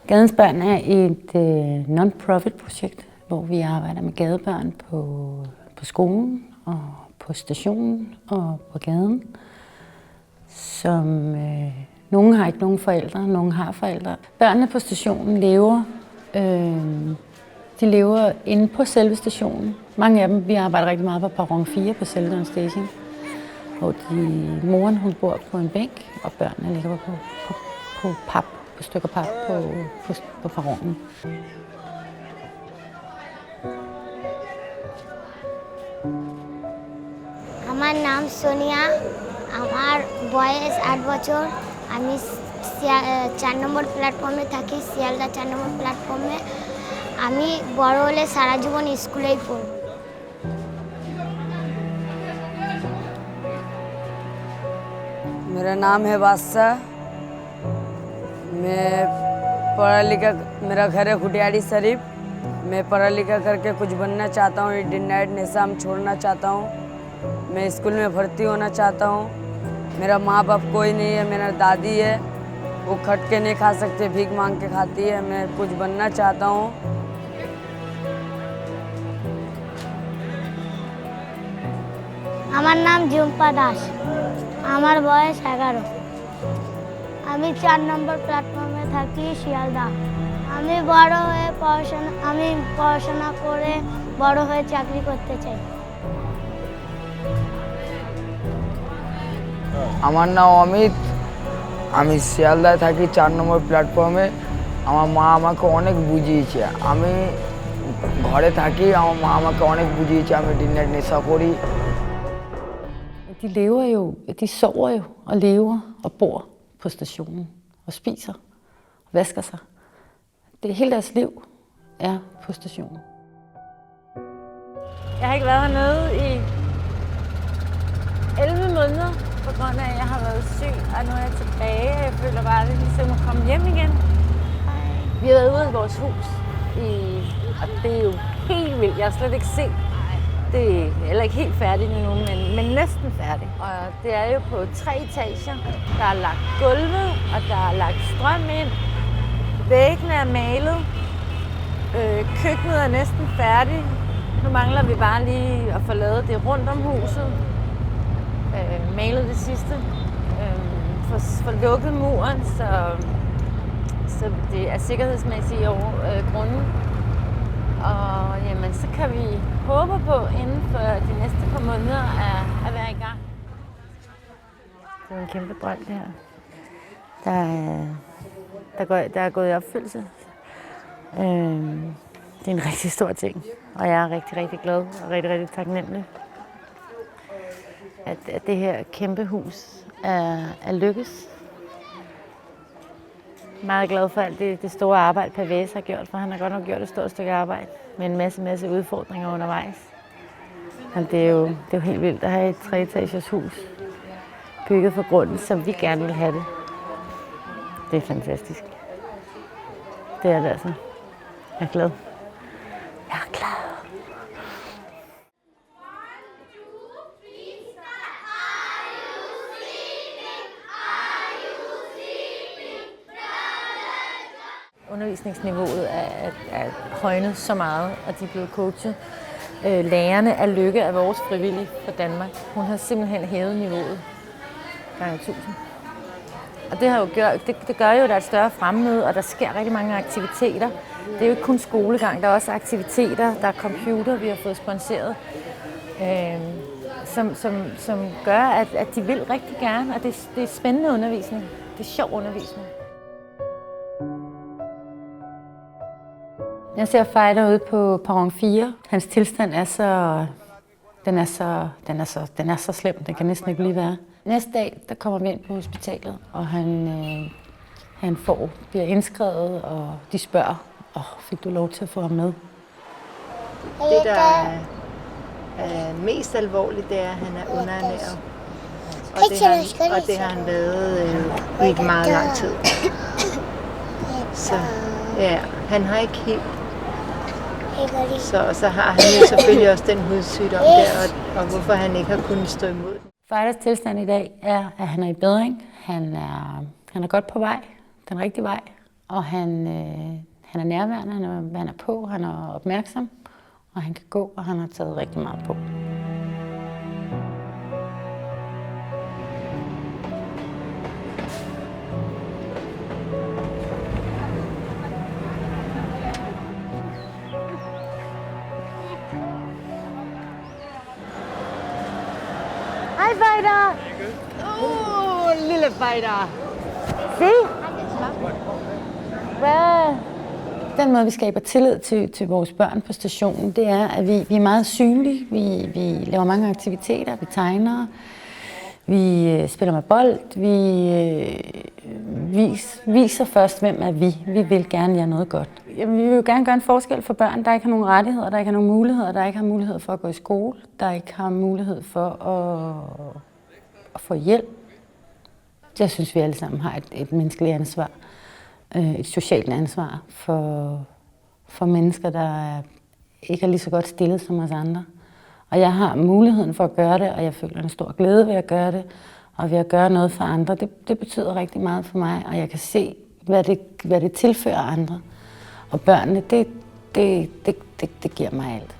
Gadens Børn er et non-profit projekt, hvor vi arbejder med gadebørn på skolen og på stationen og på gaden. Som nogle har ikke nogen forældre, nogle har forældre. Børnene på stationen lever inde på på Mange af dem, vi arbejder rigtig meget på perron 4 på Celdon Station, hvor moren hun bor på en bænk, og børnene ligger på stykker pap på perronen. আমার নাম সোনিয়া, আমার বয়স 8 বছর। আমি 4 নম্বর প্ল্যাটফর্মে থাকি, শিয়ালদা 4 নম্বর প্ল্যাটফর্মে। আমি বড় হলে সারা জীবন স্কুলেই পড়ব। मेरा नाम है बादशाह। मैं पढ़ा लिखा, मेरा घर है खुटियाड़ी शरीफ। मैं पढ़ा लिखा करके कुछ बनना चाहता हूँ। डे नाइट नशा छोड़ना चाहता हूँ। मैं स्कूल में भर्ती होना चाहता हूँ। मेरा माँ बाप कोई नहीं है, मेरा दादी है, वो खट के नहीं खा सकते, भीख मांग के खाती है। मैं कुछ बनना चाहता हूँ। আমার নাম ঝুম্পা দাস, আমার বয়স 11। আমি 4 নম্বর প্ল্যাটফর্মে থাকি, শিয়ালদা। আমি পড়াশোনা করে বড় হয়ে চাকরি করতে চাই। আমার নাম অমিত, আমি শিয়ালদায় থাকি 4 নম্বর প্ল্যাটফর্মে। আমার মা আমাকে অনেক বুঝিয়েছে। আমি ঘরে থাকি, আমার মা আমাকে অনেক বুঝিয়েছে আমি ডে নাইট নেশা করি। De sover jo og lever og bor på stationen og spiser og vasker sig. Hele deres liv er på stationen. Jeg har ikke været hernede i 11 måneder, på grund af, at jeg har været syg, og nu er jeg tilbage. Jeg føler bare, at det er ligesom at komme hjem igen. Vi har været ude af vores hus, og det er jo helt vildt. Jeg har slet ikke set. Det er heller ikke helt færdigt endnu, men næsten færdigt. Og det er jo på 3 etager. Der er lagt gulve, og der er lagt strøm ind. Væggene er malet. Køkkenet er næsten færdigt. Nu mangler vi bare lige at få lavet det rundt om huset. Malet det sidste. Få lukket muren, så det er sikkerhedsmæssige grunde. Og jamen, så kan vi håbe på, inden for de næste par måneder at være i gang. Det er en kæmpe drøm, det her. Der er gået i opfyldelse. Det er en rigtig stor ting, og jeg er rigtig, rigtig glad og rigtig, rigtig taknemmelig, at det her kæmpe hus er lykkes. Meget glad for alt det store arbejde, Pavés har gjort, for han har godt nok gjort et stort stykke arbejde med en masse udfordringer undervejs. Men det er jo helt vildt at have et 3-etagers hus bygget fra grunden, som vi gerne vil have det. Det er fantastisk. Det er det altså. Jeg er glad. Jeg er glad. Undervisningsniveauet er højnet så meget, at de er blevet coachet. Lærerne af Lykke er vores frivillige for Danmark. Hun har simpelthen hævet niveauet gange 1000. Og det, det gør jo, at der er et større fremmøde, og der sker rigtig mange aktiviteter. Det er jo ikke kun skolegang, der er også aktiviteter, der er computer, vi har fået sponsoreret, som gør, at de vil rigtig gerne, og det er spændende undervisning. Det er sjov undervisning. Jeg ser Fighter ude på perron 4. Hans tilstand er så slem, den kan næsten ikke blive værre. Næste dag, der kommer vi ind på hospitalet, og han bliver indskrevet, og de spørger, fik du lov til at få ham med? Det, der er mest alvorligt, det er, at han er underernæret. Og det har han været i meget lang tid. Så ja, han har ikke helt. Så har han jo selvfølgelig også den hudsygdom der, og hvorfor han ikke har kunnet stå imod den. Fighters tilstand i dag er, at han er i bedring. Han er godt på vej, den rigtige vej. Og han er nærværende, han er på, han er opmærksom, og han kan gå, og han har taget rigtig meget på. Hej, Fighter! Lille Fighter! Se! Hvad? Den måde, vi skaber tillid til vores børn på stationen, det er, at vi er meget synlige. Vi laver mange aktiviteter, vi tegner, vi spiller med bold, vi viser først, hvem er vi. Vi vil gerne gøre noget godt. Jamen, vi vil jo gerne gøre en forskel for børn, der ikke har nogen rettigheder, der ikke har nogen muligheder, der ikke har mulighed for at gå i skole, der ikke har mulighed for at få hjælp. Jeg synes, vi alle sammen har et menneskeligt ansvar, et socialt ansvar for mennesker, der ikke er lige så godt stillet som os andre. Og jeg har muligheden for at gøre det, og jeg føler en stor glæde ved at gøre det, og ved at gøre noget for andre. Det betyder rigtig meget for mig, og jeg kan se, hvad det tilfører andre. Og børnene, det giver mig alt.